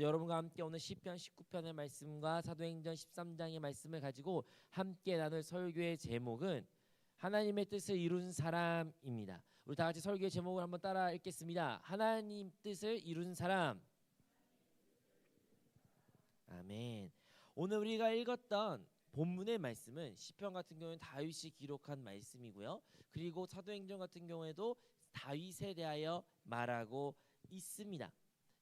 여러분과 함께 오늘 시편 19편의 말씀과 사도행전 13장의 말씀을 가지고 함께 나눌 설교의 제목은 하나님의 뜻을 이룬 사람입니다. 우리 다 같이 설교의 제목을 한번 따라 읽겠습니다. 하나님 뜻을 이룬 사람. 아멘. 오늘 우리가 읽었던 본문의 말씀은 시편 같은 경우는 다윗이 기록한 말씀이고요. 그리고 사도행전 같은 경우에도 다윗에 대하여 말하고 있습니다.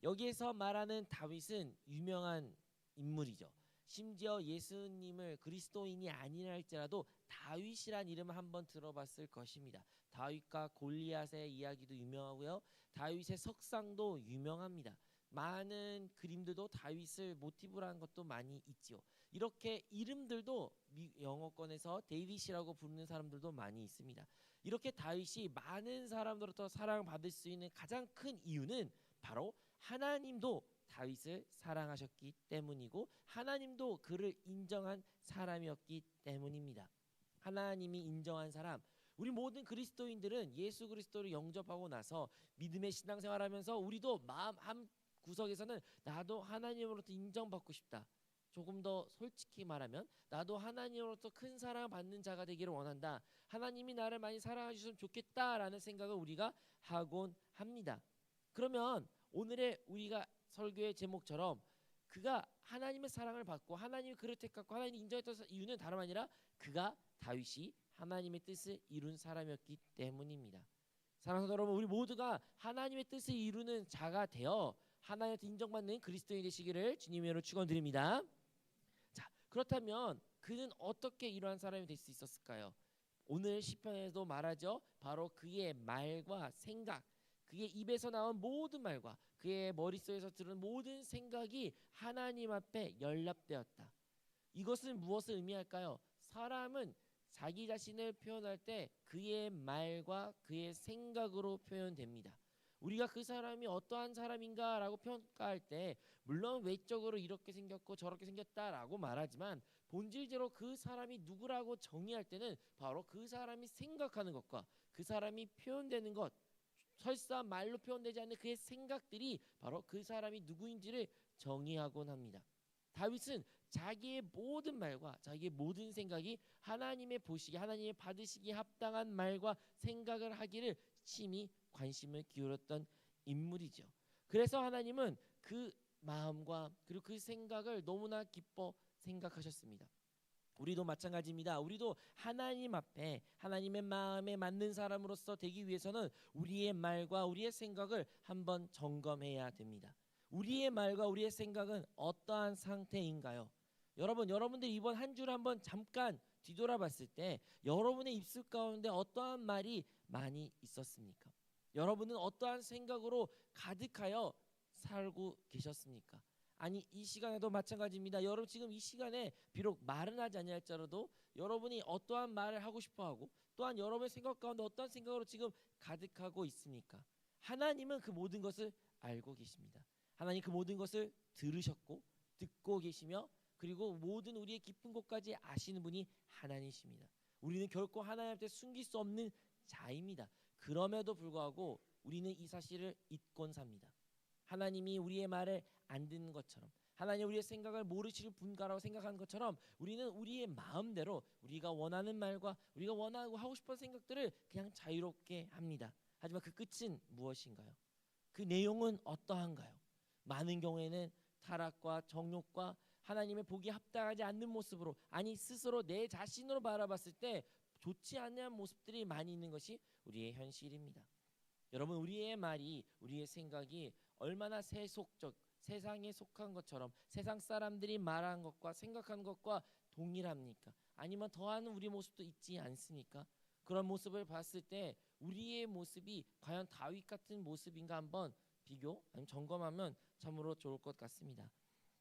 여기에서 말하는 다윗은 유명한 인물이죠. 심지어 예수님을 그리스도인이 아니라 할지라도 다윗이란 이름을 한번 들어봤을 것입니다. 다윗과 골리앗의 이야기도 유명하고요. 다윗의 석상도 유명합니다. 많은 그림들도 다윗을 모티브로 한 것도 많이 있지요. 이렇게 이름들도 영어권에서 데이빗이라고 부르는 사람들도 많이 있습니다. 이렇게 다윗이 많은 사람들로부터 사랑받을 수 있는 가장 큰 이유는 바로 하나님도 다윗을 사랑하셨기 때문이고 하나님도 그를 인정한 사람이었기 때문입니다. 하나님이 인정한 사람, 우리 모든 그리스도인들은 예수 그리스도를 영접하고 나서 믿음의 신앙생활하면서 우리도 마음 한 구석에서는 나도 하나님으로부터 인정받고 싶다. 조금 더 솔직히 말하면 나도 하나님으로부터 큰 사랑을 받는 자가 되기를 원한다. 하나님이 나를 많이 사랑해 주셨으면 좋겠다라는 생각을 우리가 하곤 합니다. 그러면 오늘의 우리가 설교의 제목처럼 그가 하나님의 사랑을 받고 하나님이 그를 택하고 하나님이 인정했던 이유는 다름 아니라 그가 다윗이 하나님의 뜻을 이룬 사람이었기 때문입니다. 사랑하는 성도 여러분, 우리 모두가 하나님의 뜻을 이루는 자가 되어 하나님한테 인정받는 그리스도인이 되시기를 주님의 이름으로 축원드립니다. 자, 그렇다면 그는 어떻게 이러한 사람이 될 수 있었을까요? 오늘 시편에도 말하죠. 바로 그의 말과 생각, 그의 입에서 나온 모든 말과 그의 머릿속에서 들은 모든 생각이 하나님 앞에 연락되었다. 이것은 무엇을 의미할까요? 사람은 자기 자신을 표현할 때 그의 말과 그의 생각으로 표현됩니다. 우리가 그 사람이 어떠한 사람인가라고 평가할 때 물론 외적으로 이렇게 생겼고 저렇게 생겼다라고 말하지만 본질적으로 그 사람이 누구라고 정의할 때는 바로 그 사람이 생각하는 것과 그 사람이 표현되는 것, 설사 말로 표현되지 않는 그의 생각들이 바로 그 사람이 누구인지를 정의하곤 합니다. 다윗은 자기의 모든 말과 자기의 모든 생각이 하나님의 보시기, 하나님의 받으시기에 합당한 말과 생각을 하기를 심히 관심을 기울였던 인물이죠. 그래서 하나님은 그 마음과 그리고 그 생각을 너무나 기뻐 생각하셨습니다. 우리도 마찬가지입니다. 우리도 하나님 앞에 하나님의 마음에 맞는 사람으로서 되기 위해서는 우리의 말과 우리의 생각을 한번 점검해야 됩니다. 우리의 말과 우리의 생각은 어떠한 상태인가요? 여러분들 이번 한 주를 한번 잠깐 뒤돌아봤을 때 여러분의 입술 가운데 어떠한 말이 많이 있었습니까? 여러분은 어떠한 생각으로 가득하여 살고 계셨습니까? 아니, 이 시간에도 마찬가지입니다. 여러분 지금 이 시간에 비록 말은 하지 아니할지라도 여러분이 어떠한 말을 하고 싶어하고 또한 여러분의 생각 가운데 어떠한 생각으로 지금 가득하고 있습니까? 하나님은 그 모든 것을 알고 계십니다. 하나님 그 모든 것을 들으셨고 듣고 계시며 그리고 모든 우리의 깊은 곳까지 아시는 분이 하나님이십니다. 우리는 결코 하나님 앞에 숨길 수 없는 자입니다. 그럼에도 불구하고 우리는 이 사실을 잊곤 삽니다. 하나님이 우리의 말을 안 듣는 것처럼 하나님 우리의 생각을 모르실 분가라고 생각하는 것처럼 우리는 우리의 마음대로 우리가 원하는 말과 우리가 원하고 하고 싶은 생각들을 그냥 자유롭게 합니다. 하지만 그 끝은 무엇인가요? 그 내용은 어떠한가요? 많은 경우에는 타락과 정욕과 하나님의 보기에 합당하지 않는 모습으로 아니 스스로 내 자신으로 바라봤을 때 좋지 않은 모습들이 많이 있는 것이 우리의 현실입니다. 여러분 우리의 말이 우리의 생각이 얼마나 세상에 속한 것처럼 세상 사람들이 말한 것과 생각한 것과 동일합니까? 아니면 더하는 우리 모습도 있지 않습니까? 그런 모습을 봤을 때 우리의 모습이 과연 다윗 같은 모습인가 한번 비교 아니면 점검하면 참으로 좋을 것 같습니다.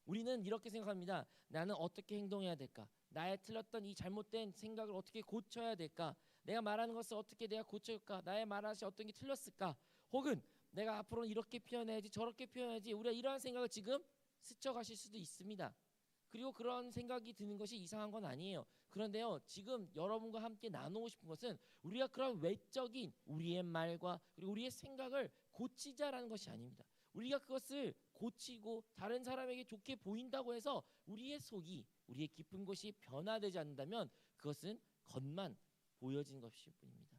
우리는 이렇게 생각합니다. 나는 어떻게 행동해야 될까? 나의 틀렸던 이 잘못된 생각을 어떻게 고쳐야 될까? 내가 말하는 것을 어떻게 내가 고쳐줄까? 나의 말하시 어떤 게 틀렸을까? 혹은 내가 앞으로는 이렇게 표현해야지 저렇게 표현해야지 우리가 이러한 생각을 지금 스쳐가실 수도 있습니다. 그리고 그런 생각이 드는 것이 이상한 건 아니에요. 그런데요 지금 여러분과 함께 나누고 싶은 것은 우리가 그런 외적인 우리의 말과 그리고 우리의 생각을 고치자라는 것이 아닙니다. 우리가 그것을 고치고 다른 사람에게 좋게 보인다고 해서 우리의 속이, 우리의 깊은 곳이 변화되지 않는다면 그것은 겉만 보여진 것일 뿐입니다.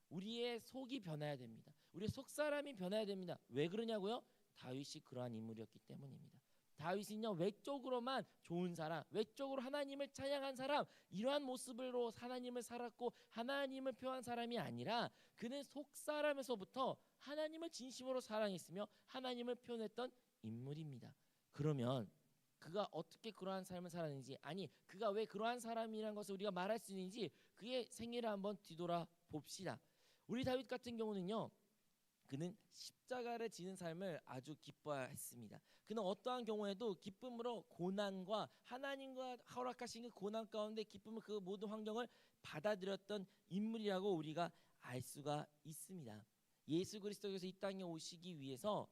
우리의 속이 변해야 됩니다. 우리의 속 사람이 변해야 됩니다. 왜 그러냐고요? 다윗이 그러한 인물이었기 때문입니다. 다윗은요, 외적으로만 좋은 사람, 외적으로 하나님을 찬양한 사람, 이러한 모습으로 하나님을 살았고 하나님을 표한 사람이 아니라 그는 속 사람에서부터 하나님을 진심으로 사랑했으며 하나님을 표현했던 인물입니다. 그러면 그가 어떻게 그러한 삶을 살았는지, 아니 그가 왜 그러한 사람이라는 것을 우리가 말할 수 있는지 그의 생애를 한번 뒤돌아 봅시다. 우리 다윗 같은 경우는요, 그는 십자가를 지는 삶을 아주 기뻐했습니다. 그는 어떠한 경우에도 기쁨으로 고난과 하나님과 허락하신 그 고난 가운데 기쁨을, 그 모든 환경을 받아들였던 인물이라고 우리가 알 수가 있습니다. 예수 그리스도께서 이 땅에 오시기 위해서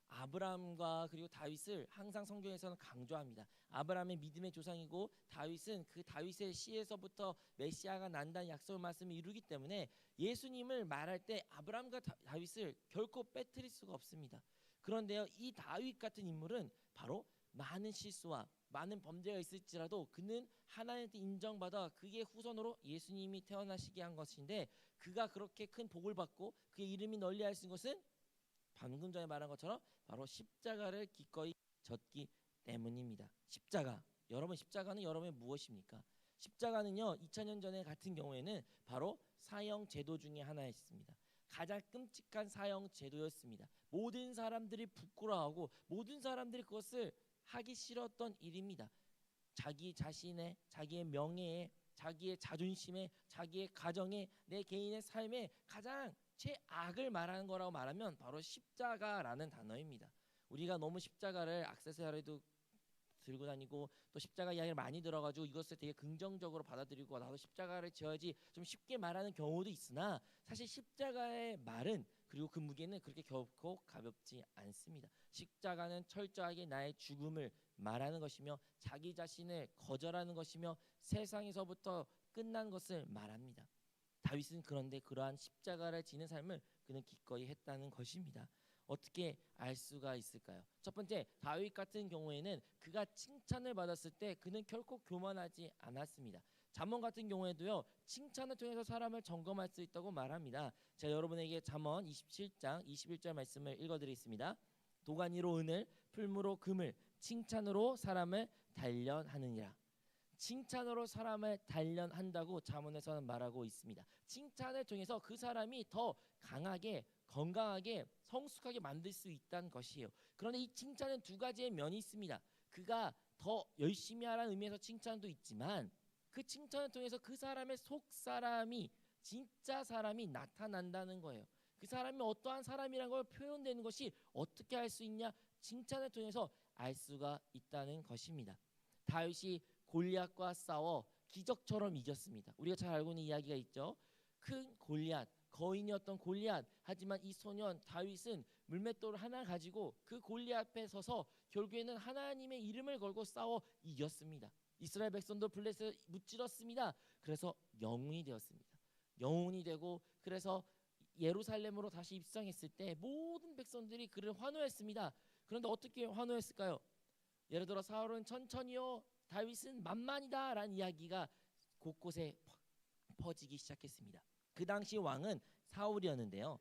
아브라함과 그리고 다윗을 항상 성경에서는 강조합니다. 아브라함의 믿음의 조상이고 다윗은 그 다윗의 씨에서부터 메시아가 난다는 약속의 말씀을 이루기 때문에 예수님을 말할 때 아브라함과 다윗을 결코 빼뜨릴 수가 없습니다. 그런데요, 이 다윗 같은 인물은 바로 많은 실수와 많은 범죄가 있을지라도 그는 하나님한테 인정받아 그의 후손으로 예수님이 태어나시게 한 것인데, 그가 그렇게 큰 복을 받고 그의 이름이 널리 알려진 것은 방금 전에 말한 것처럼 바로 십자가를 기꺼이 졌기 때문입니다. 십자가, 여러분 십자가는 여러분의 무엇입니까? 십자가는요, 2000년 전에 같은 경우에는 바로 사형 제도 중에 하나였습니다. 가장 끔찍한 사형 제도였습니다. 모든 사람들이 부끄러워하고 모든 사람들이 그것을 하기 싫었던 일입니다. 자기 자신의, 자기의 명예에, 자기의 자존심에, 자기의 가정에, 내 개인의 삶에 가장 최악을 말하는 거라고 말하면 바로 십자가라는 단어입니다. 우리가 너무 십자가를 액세서리도 들고 다니고 또 십자가 이야기를 많이 들어가지고 이것을 되게 긍정적으로 받아들이고 나도 십자가를 지어야지 좀 쉽게 말하는 경우도 있으나, 사실 십자가의 말은 그리고 그 무게는 그렇게 결코 가볍지 않습니다. 십자가는 철저하게 나의 죽음을 말하는 것이며 자기 자신을 거절하는 것이며 세상에서부터 끝난 것을 말합니다. 다윗은 그런데 그러한 십자가를 지는 삶을 그는 기꺼이 했다는 것입니다. 어떻게 알 수가 있을까요? 첫 번째, 다윗 같은 경우에는 그가 칭찬을 받았을 때 그는 결코 교만하지 않았습니다. 잠언 같은 경우에도요, 칭찬을 통해서 사람을 점검할 수 있다고 말합니다. 제가 여러분에게 잠언 27장 21절 말씀을 읽어드리겠습니다. 도가니로 은을, 풀무로 금을, 칭찬으로 사람을 단련하느니라. 칭찬으로 사람을 단련한다고 잠언에서는 말하고 있습니다. 칭찬을 통해서 그 사람이 더 강하게, 건강하게, 성숙하게 만들 수 있다는 것이에요. 그런데 이 칭찬은 두 가지의 면이 있습니다. 그가 더 열심히 하라는 의미에서 칭찬도 있지만 그 칭찬을 통해서 그 사람의 속 사람이, 진짜 사람이 나타난다는 거예요. 그 사람이 어떠한 사람이라는 걸 표현되는 것이 어떻게 할 수 있냐? 칭찬을 통해서 알 수가 있다는 것입니다. 다윗이 골리앗과 싸워 기적처럼 이겼습니다. 우리가 잘 알고 있는 이야기가 있죠. 큰 골리앗, 거인이었던 골리앗. 하지만 이 소년 다윗은 물맷돌을 하나 가지고 그 골리앗 앞에 서서 결국에는 하나님의 이름을 걸고 싸워 이겼습니다. 이스라엘 백성도 블레셋을 무찌렀습니다. 그래서 영웅이 되었습니다. 영웅이 되고, 그래서 예루살렘으로 다시 입성했을 때 모든 백성들이 그를 환호했습니다. 그런데 어떻게 환호했을까요? 예를 들어 사울은 천천히요, 다윗은 만만이다 라는 이야기가 곳곳에 퍼지기 시작했습니다. 그 당시 왕은 사울이었는데요.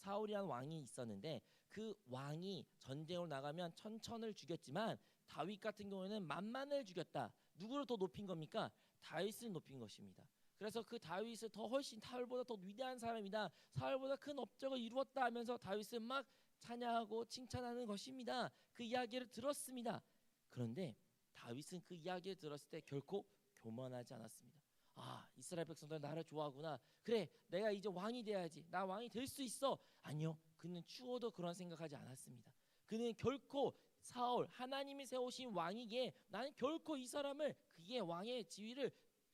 사울이라는 왕이 있었는데 그 왕이 전쟁으로 나가면 천천을 죽였지만 다윗 같은 경우에는 만만을 죽였다. 누구를 더 높인 겁니까? 다윗을 높인 것입니다. 그래서 그 다윗을 더 훨씬 사울보다 더 위대한 사람이다, 사울보다 큰 업적을 이루었다 하면서 다윗을 막 찬양하고 칭찬하는 것입니다. 그 이야기를 들었습니다. 그런데 다윗은 그 이야기를 들었을 때 결코 교만하지 않았습니다. 아, 이스라엘 백성들 나를 좋아하구나. 그래, 내가 이제 왕이 돼야지. 나 왕이 될 수 있어. 아니요, 그는 추워도 그런 생각하지 않았습니다. 그는 결코 사울, 하나님이 세우신 왕이기에 나는 결코 이 사람을, 그의 왕의 지위를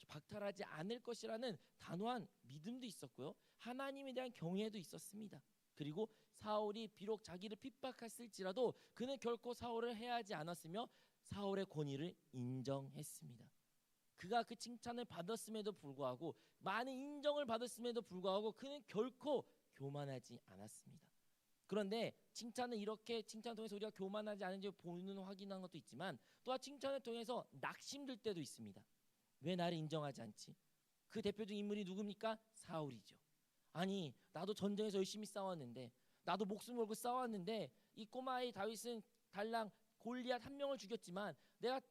박탈하지 않을 것이라는 단호한 믿음도 있었고요, 하나님에 대한 경외도 있었습니다. 그리고 사울이 비록 자기를 핍박했을지라도 그는 결코 사울을 해하지 않았으며 사울의 권위를 인정했습니다. 그가 그 칭찬을 받았음에도 불구하고, 많은 인정을 받았음에도 불구하고 그는 결코 교만하지 않았습니다. 그런데 칭찬은 이렇게 칭찬을 통해서 우리가 교만하지 않은지 보는 확인한 것도 있지만 또한 칭찬을 통해서 낙심될 때도 있습니다. 왜 나를 인정하지 않지? 그 대표적인 인물이 누굽니까? 사울이죠. 아니 나도 전쟁에서 열심히 싸웠는데 나도 목숨 걸고 싸웠는데 이 꼬마의 다윗은 달랑 골리앗 한 명을 죽였지만 내가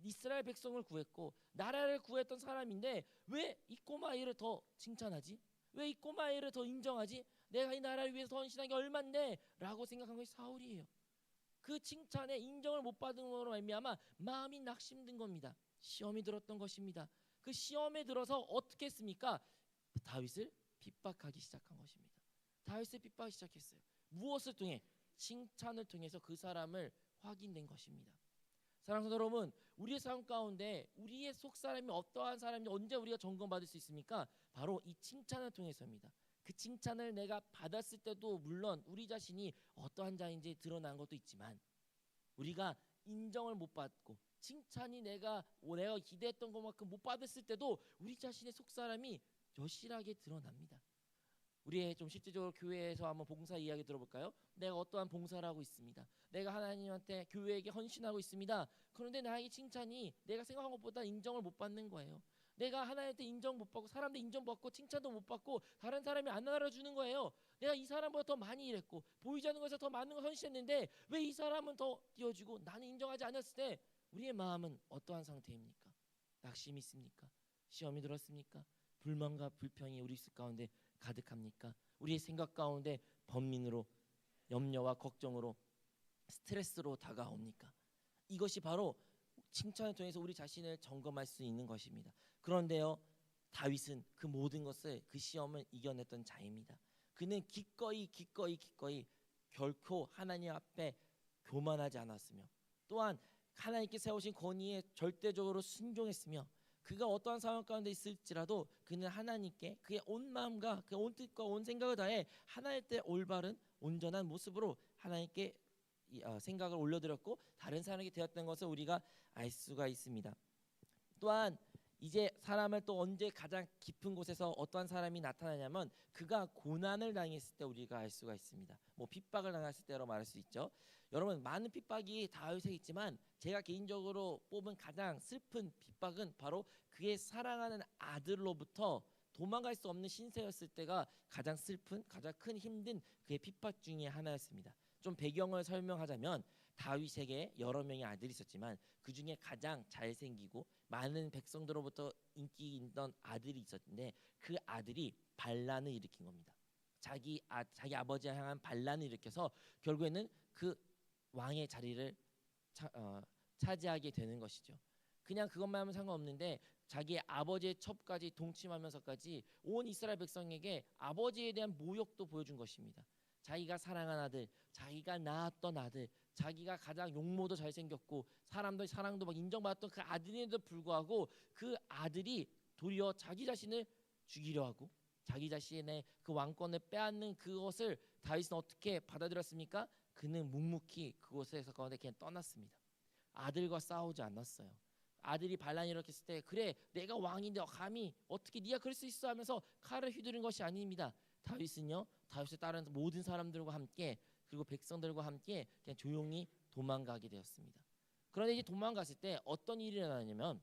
이스라엘 백성을 구했고 나라를 구했던 사람인데 왜 이 꼬마아이를 더 칭찬하지? 왜 이 꼬마아이를 더 인정하지? 내가 이 나라를 위해서 헌신한 게 얼만데? 라고 생각한 것이 사울이에요. 그 칭찬에 인정을 못 받은 것으로 말미암아 마음이 낙심된 겁니다. 시험이 들었던 것입니다. 그 시험에 들어서 어떻게 했습니까? 다윗을 핍박하기 시작한 것입니다. 다윗을 핍박하기 시작했어요. 무엇을 통해? 칭찬을 통해서 그 사람을 확인된 것입니다. 사랑하는 여러분, 우리의 삶 가운데 우리의 속 사람이 어떠한 사람인지 언제 우리가 점검받을 수 있습니까? 바로 이 칭찬을 통해서입니다. 그 칭찬을 내가 받았을 때도 물론 우리 자신이 어떠한 자인지 드러난 것도 있지만 우리가 인정을 못 받고 칭찬이 내가 기대했던 것만큼 못 받았을 때도 우리 자신의 속 사람이 여실하게 드러납니다. 우리의 좀 실질적으로 교회에서 한번 봉사 이야기 들어볼까요? 내가 어떠한 봉사를 하고 있습니다. 내가 하나님한테 교회에게 헌신하고 있습니다. 그런데 나에게 칭찬이 내가 생각한 것보다 인정을 못 받는 거예요. 내가 하나님한테 인정 못 받고 사람들 인정 못 받고 칭찬도 못 받고 다른 사람이 안 알아주는 거예요. 내가 이 사람보다 더 많이 일했고 보이지 않는 것에서 더 많은 걸 헌신했는데 왜 이 사람은 더 띄워주고 나는 인정하지 않았을 때 우리의 마음은 어떠한 상태입니까? 낙심이 있습니까? 시험이 들었습니까? 불만과 불평이 우리 가운데 가득합니까? 우리의 생각 가운데 번민으로 염려와 걱정으로 스트레스로 다가옵니까? 이것이 바로 칭찬을 통해서 우리 자신을 점검할 수 있는 것입니다. 그런데요, 다윗은 그 모든 것을 그 시험을 이겨냈던 자입니다. 그는 기꺼이 결코 하나님 앞에 교만하지 않았으며 또한 하나님께 세우신 권위에 절대적으로 순종했으며 그가 어떠한 상황 가운데 있을지라도 그는 하나님께 그의 온 마음과 그의 온 뜻과 온 생각을 다해 하나님 때 올바른 온전한 모습으로 하나님께 생각을 올려드렸고 다른 사람에게 되었던 것을 우리가 알 수가 있습니다. 또한 이제 사람을 또 언제 가장 깊은 곳에서 어떠한 사람이 나타나냐면 그가 고난을 당했을 때 우리가 알 수가 있습니다. 뭐 핍박을 당했을 때로 말할 수 있죠. 여러분 많은 핍박이 다윗에 있지만 제가 개인적으로 뽑은 가장 슬픈 핍박은 바로 그의 사랑하는 아들로부터 도망갈 수 없는 신세였을 때가 가장 슬픈 가장 큰 힘든 그의 핍박 중에 하나였습니다. 좀 배경을 설명하자면 다윗에게 여러 명의 아들이 있었지만 그 중에 가장 잘생기고 많은 백성들로부터 인기 있던 아들이 있었는데 그 아들이 반란을 일으킨 겁니다. 자기 아버지에 향한 반란을 일으켜서 결국에는 그 왕의 자리를 차지하게 되는 것이죠. 그냥 그것만 하면 상관없는데 자기 아버지의 첩까지 동침하면서까지 온 이스라엘 백성에게 아버지에 대한 모욕도 보여준 것입니다. 자기가 사랑한 아들, 자기가 낳았던 아들, 자기가 가장 용모도 잘생겼고 사람들 사랑도 막 인정받았던 그 아들인데도 불구하고 그 아들이 도리어 자기 자신을 죽이려 하고 자기 자신의 그 왕권을 빼앗는 그것을 다윗은 어떻게 받아들였습니까? 그는 묵묵히 그곳에서 가운데 그냥 떠났습니다. 아들과 싸우지 않았어요. 아들이 반란을 일으켰을 때 그래 내가 왕인데 감히 어떻게 네가 그럴 수 있어 하면서 칼을 휘두른 것이 아닙니다. 다윗은요 다윗의 다른 모든 사람들과 함께 그리고 백성들과 함께 그냥 조용히 도망가게 되었습니다. 그런데 이제 도망갔을 때 어떤 일이 일어나냐면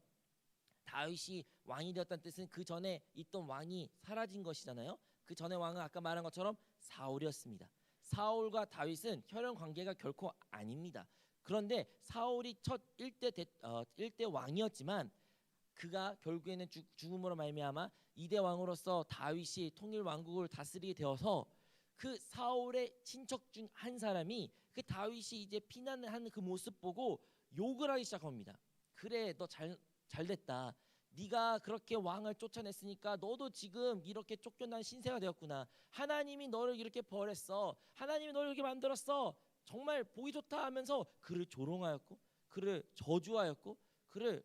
다윗이 왕이 되었다는 뜻은 그 전에 있던 왕이 사라진 것이잖아요. 그 전에 왕은 아까 말한 것처럼 사울이었습니다. 사울과 다윗은 혈연 관계가 결코 아닙니다. 그런데 사울이 첫 1대 왕이었지만 그가 결국에는 죽음으로 말미암아 2대 왕으로서 다윗이 통일 왕국을 다스리게 되어서 그 사울의 친척 중 한 사람이 그 다윗이 이제 피난을 하는 그 모습 보고 욕을 하기 시작합니다. 그래 너 잘 됐다. 네가 그렇게 왕을 쫓아냈으니까 너도 지금 이렇게 쫓겨난 신세가 되었구나. 하나님이 너를 이렇게 벌했어. 하나님이 너를 이렇게 만들었어. 정말 보기 좋다 하면서 그를 조롱하였고 그를 저주하였고 그를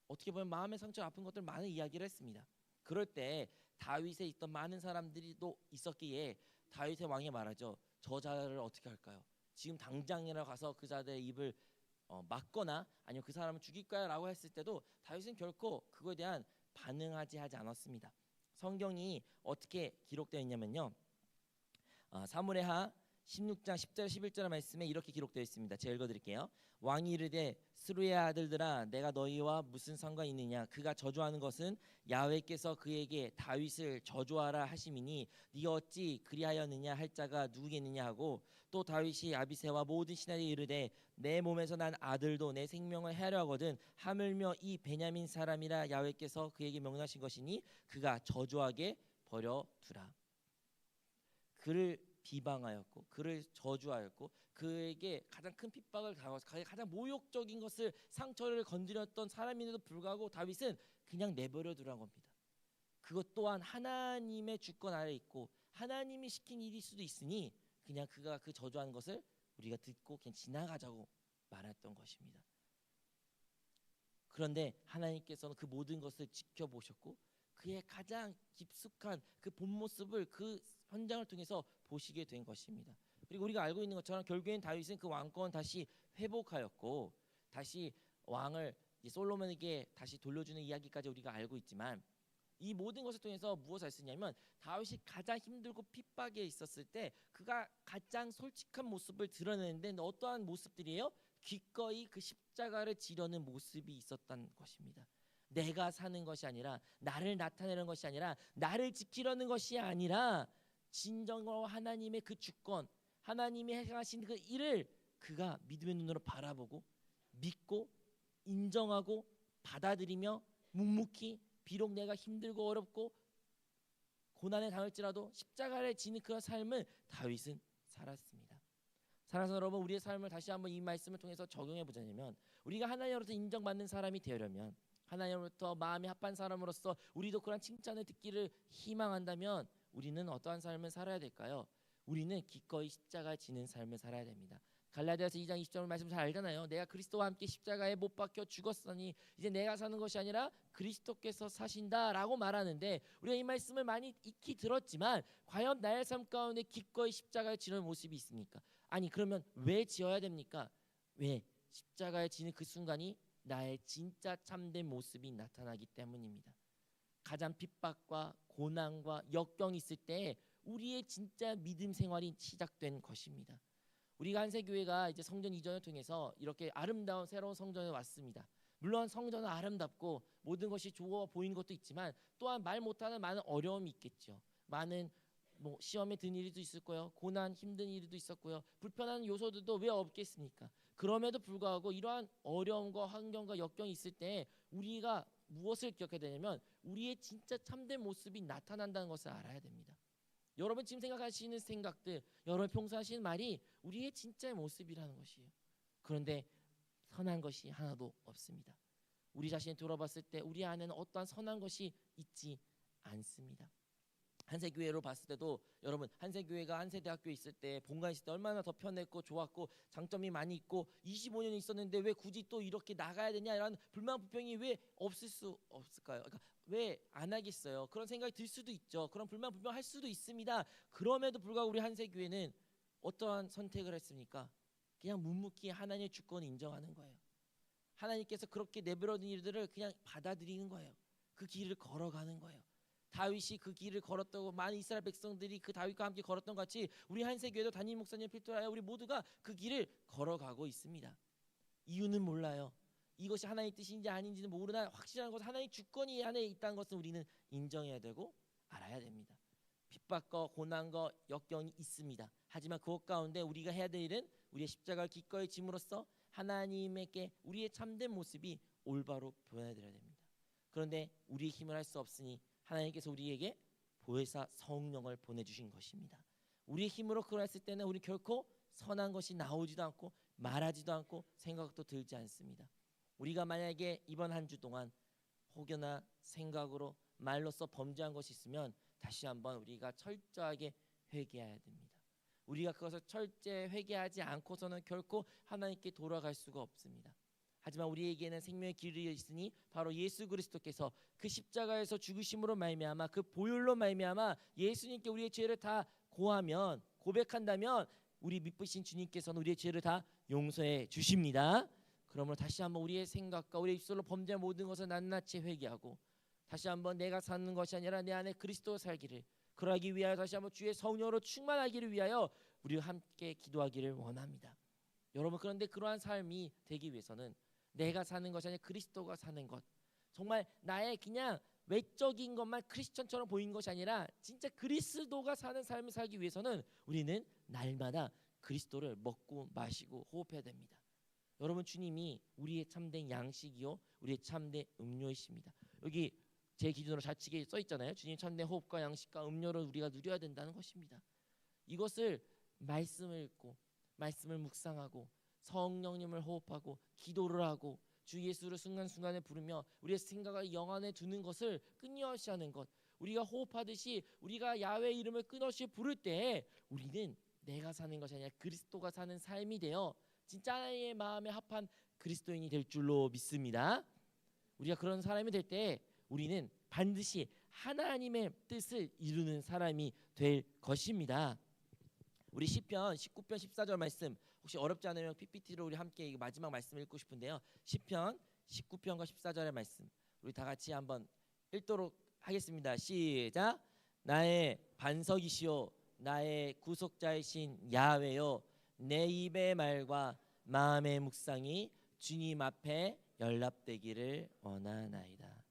어떻게 보면 마음의 상처 아픈 것들 많은 이야기를 했습니다. 그럴 때 다윗에 있던 많은 사람들이 또 있었기에 다윗의 왕이 말하죠. 저 자를 어떻게 할까요? 지금 당장이라 가서 그 자들의 입을 막거나 아니면 그 사람을 죽일까요? 라고 했을 때도 다윗은 결코 그거에 대한 반응하지 않았습니다. 성경이 어떻게 기록되어 있냐면요. 사무엘하 16장 10절 11절 말씀에 이렇게 기록되어 있습니다. 제가 읽어드릴게요. 왕이 이르되 스루의 아들들아 내가 너희와 무슨 상관이 있느냐 그가 저주하는 것은 야훼께서 그에게 다윗을 저주하라 하심이니 네가 어찌 그리하였느냐 할 자가 누구겠느냐 하고 또 다윗이 아비새와 모든 신하에게 이르되 내 몸에서 난 아들도 내 생명을 해하려 하거든 하물며 이 베냐민 사람이라 야훼께서 그에게 명령하신 것이니 그가 저주하게 버려두라. 그를 비방하였고 그를 저주하였고 그에게 가장 큰 핍박을 당하고 가장 모욕적인 것을 상처를 건드렸던 사람인데도 불구하고 다윗은 그냥 내버려 두란 겁니다. 그것 또한 하나님의 주권 아래 있고 하나님이 시킨 일일 수도 있으니 그냥 그가 그 저주하는 것을 우리가 듣고 그냥 지나가자고 말했던 것입니다. 그런데 하나님께서는 그 모든 것을 지켜보셨고 그의 가장 깊숙한 그 본 모습을 그 현장을 통해서 보시게 된 것입니다. 그리고 우리가 알고 있는 것처럼 결국엔 다윗은 그 왕권 다시 회복하였고 다시 왕을 솔로몬에게 다시 돌려주는 이야기까지 우리가 알고 있지만 이 모든 것을 통해서 무엇을 했느냐면 다윗이 가장 힘들고 핍박에 있었을 때 그가 가장 솔직한 모습을 드러내는데 어떠한 모습들이에요? 기꺼이 그 십자가를 지려는 모습이 있었던 것입니다. 내가 사는 것이 아니라 나를 나타내는 것이 아니라 나를 지키려는 것이 아니라 진정으로 하나님의 그 주권 하나님이 행하신 그 일을 그가 믿음의 눈으로 바라보고 믿고 인정하고 받아들이며 묵묵히 비록 내가 힘들고 어렵고 고난에 당할지라도 십자가를 지는 그 삶을 다윗은 살았습니다. 사랑하는 여러분 우리의 삶을 다시 한번 이 말씀을 통해서 적용해 보자면 우리가 하나님으로부터 인정받는 사람이 되려면 하나님으로부터 마음이 합한 사람으로서 우리도 그런 칭찬을 듣기를 희망한다면 우리는 어떠한 삶을 살아야 될까요? 우리는 기꺼이 십자가를 지는 삶을 살아야 됩니다. 갈라디아서 2장 20절 말씀 잘 알잖아요. 내가 그리스도와 함께 십자가에 못 박혀 죽었으니 이제 내가 사는 것이 아니라 그리스도께서 사신다라고 말하는데 우리가 이 말씀을 많이 익히 들었지만 과연 나의 삶 가운데 기꺼이 십자가를 지는 모습이 있습니까? 아니 그러면 왜 지어야 됩니까? 왜? 십자가에 지는 그 순간이 나의 진짜 참된 모습이 나타나기 때문입니다. 가장 핍박과 고난과 역경이 있을 때 우리의 진짜 믿음 생활이 시작된 것입니다. 우리가 한세교회가 이제 성전 이전을 통해서 이렇게 아름다운 새로운 성전에 왔습니다. 물론 성전은 아름답고 모든 것이 좋아 보이는 것도 있지만 또한 말 못하는 많은 어려움이 있겠죠. 많은 시험에 든 일도 있을 거예요. 고난 힘든 일도 있었고요. 불편한 요소들도 왜 없겠습니까? 그럼에도 불구하고 이러한 어려움과 환경과 역경이 있을 때 우리가 무엇을 기억해야 되냐면 우리의 진짜 참된 모습이 나타난다는 것을 알아야 됩니다. 여러분 지금 생각하시는 생각들 여러분 평소 하시는 말이 우리의 진짜 모습이라는 것이에요. 그런데 선한 것이 하나도 없습니다. 우리 자신을 돌아봤을 때 우리 안에는 어떠한 선한 것이 있지 않습니다. 한세교회로 봤을 때도 여러분 한세교회가 한세대학교에 있을 때 본관 있을 때 얼마나 더 편했고 좋았고 장점이 많이 있고 25년이 있었는데 왜 굳이 또 이렇게 나가야 되냐 이런 불만 불평이 왜 없을 수 없을까요? 그러니까 왜 안 하겠어요? 그런 생각이 들 수도 있죠. 그런 불만 불평할 수도 있습니다. 그럼에도 불구하고 우리 한세교회는 어떠한 선택을 했습니까? 그냥 묵묵히 하나님의 주권을 인정하는 거예요. 하나님께서 그렇게 내버려둔 일들을 그냥 받아들이는 거예요. 그 길을 걸어가는 거예요. 다윗이 그 길을 걸었다고 많은 이스라엘 백성들이 그 다윗과 함께 걸었던 것 같이 우리 한세교회도 담임 목사님 필두하여 우리 모두가 그 길을 걸어가고 있습니다. 이유는 몰라요. 이것이 하나님의 뜻인지 아닌지는 모르나 확실한 것은 하나님의 주권이 안에 있다는 것은 우리는 인정해야 되고 알아야 됩니다. 핍박과 고난과 역경이 있습니다. 하지만 그것 가운데 우리가 해야 될 일은 우리의 십자가를 기꺼이 짐으로써 하나님에게 우리의 참된 모습이 올바로 보여드려야 됩니다. 그런데 우리의 힘을 할 수 없으니 하나님께서 우리에게 보혜사 성령을 보내주신 것입니다. 우리의 힘으로 그걸 했을 때는 우리 결코 선한 것이 나오지도 않고 말하지도 않고 생각도 들지 않습니다. 우리가 만약에 이번 한 주 동안 혹여나 생각으로 말로써 범죄한 것이 있으면 다시 한번 우리가 철저하게 회개해야 됩니다. 우리가 그것을 철저히 회개하지 않고서는 결코 하나님께 돌아갈 수가 없습니다. 하지만 우리에게는 생명의 길이 있으니 바로 예수 그리스도께서 그 십자가에서 죽으심으로 말미암아 그 보혈로 말미암아 예수님께 우리의 죄를 다 고하면 고백한다면 우리 믿으신 주님께서는 우리의 죄를 다 용서해 주십니다. 그러므로 다시 한번 우리의 생각과 우리의 입술로 범죄한 모든 것을 낱낱이 회개하고 다시 한번 내가 사는 것이 아니라 내 안에 그리스도 살기를 그러하기 위하여 다시 한번 주의 성령으로 충만하기를 위하여 우리가 함께 기도하기를 원합니다. 여러분, 그런데 그러한 삶이 되기 위해서는 내가 사는 것이 아니라 그리스도가 사는 것, 정말 나의 그냥 외적인 것만 크리스천처럼 보이는 것이 아니라 진짜 그리스도가 사는 삶을 살기 위해서는 우리는 날마다 그리스도를 먹고 마시고 호흡해야 됩니다. 여러분, 주님이 우리의 참된 양식이요 우리의 참된 음료이십니다. 여기 제 기준으로 좌측에 써 있잖아요. 주님 참된 호흡과 양식과 음료를 우리가 누려야 된다는 것입니다. 이것을 말씀을 읽고 말씀을 묵상하고 성령님을 호흡하고 기도를 하고 주 예수를 순간순간에 부르며 우리의 생각을 영 안에 두는 것을 끊임없이 하는 것, 우리가 호흡하듯이 우리가 야훼 이름을 끊임없이 부를 때 우리는 내가 사는 것이 아니라 그리스도가 사는 삶이 되어 진짜 하나님의 마음에 합한 그리스도인이 될 줄로 믿습니다. 우리가 그런 사람이 될 때 우리는 반드시 하나님의 뜻을 이루는 사람이 될 것입니다. 우리 시편 19편 14절 말씀, 혹시 어렵지 않으면 PPT로 우리 함께 마지막 말씀 읽고 싶은데요. 시편 19편과 14절의 말씀 우리 다 같이 한번 읽도록 하겠습니다. 시작. 나의 반석이시오 나의 구속자이신 야훼요, 내 입의 말과 마음의 묵상이 주님 앞에 연락되기를 원하나이다.